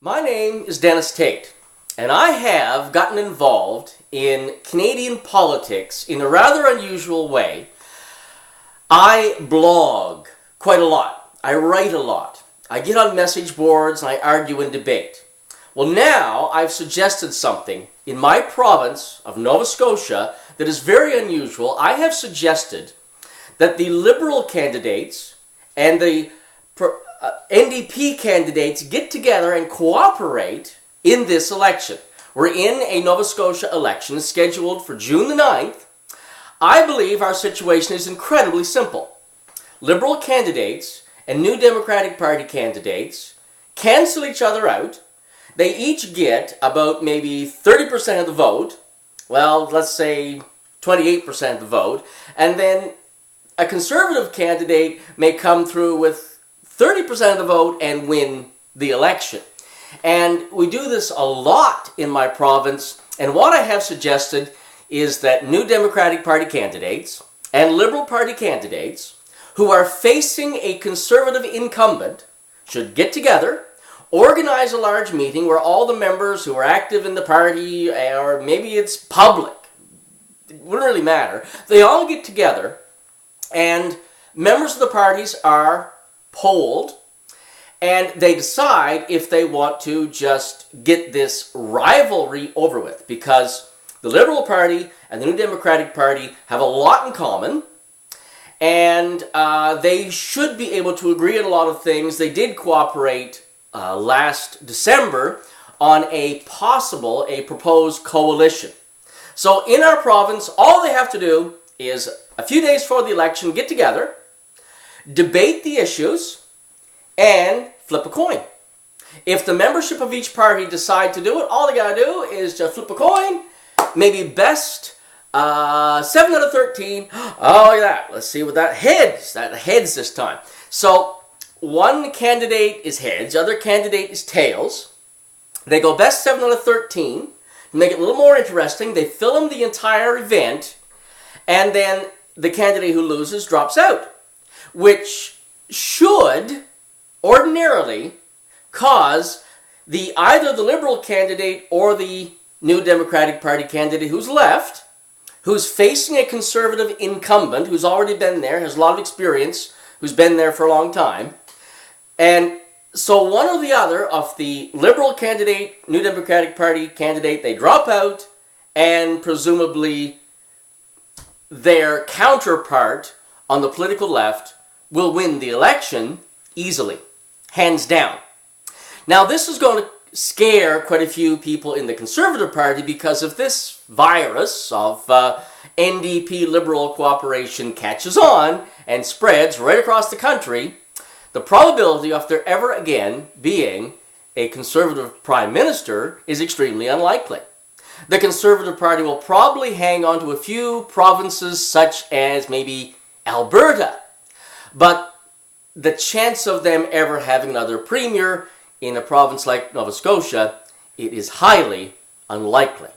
My name is Dennis Tate, and I have gotten involved in Canadian politics in a rather unusual way. I blog quite a lot. I write a lot. I get on message boards and I argue and debate. Well, now I've suggested something in my province of Nova Scotia that is very unusual. I have suggested that the Liberal candidates and the NDP candidates get together and cooperate in this election. We're in a Nova Scotia election scheduled for June the 9th. I believe our situation is incredibly simple. Liberal candidates and New Democratic Party candidates cancel each other out. They each get about maybe 30% of the vote. Well, let's say 28% of the vote. And then a Conservative candidate may come through with 30% of the vote and win the election. And we do this a lot in my province, and what I have suggested is that New Democratic Party candidates and Liberal Party candidates who are facing a Conservative incumbent should get together, organize a large meeting where all the members who are active in the party, or maybe it's public, it wouldn't really matter, they all get together and members of the parties are polled, and they decide if they want to just get this rivalry over with, because the Liberal Party and the New Democratic Party have a lot in common, and they should be able to agree on a lot of things. They did cooperate last December on a proposed coalition. So in our province, all they have to do is a few days before the election get together, debate the issues, and flip a coin. If the membership of each party decide to do it, all they got to do is just flip a coin, maybe best 7 out of 13. Oh, look at that. Let's see what that heads. That heads this time. So one candidate is heads, the other candidate is tails. They go best 7 out of 13. To make it a little more interesting, they film the entire event, and then the candidate who loses drops out, which should ordinarily cause either the Liberal candidate or the New Democratic Party candidate who's left, who's facing a Conservative incumbent who's already been there, has a lot of experience, who's been there for a long time. And so one or the other of the Liberal candidate, New Democratic Party candidate, they drop out, and presumably their counterpart on the political left will win the election easily, hands down. Now, this is going to scare quite a few people in the Conservative Party because if this virus of NDP-Liberal cooperation catches on and spreads right across the country, the probability of there ever again being a Conservative Prime Minister is extremely unlikely. The Conservative Party will probably hang on to a few provinces such as maybe Alberta, but the chance of them ever having another premier in a province like Nova Scotia, it is highly unlikely.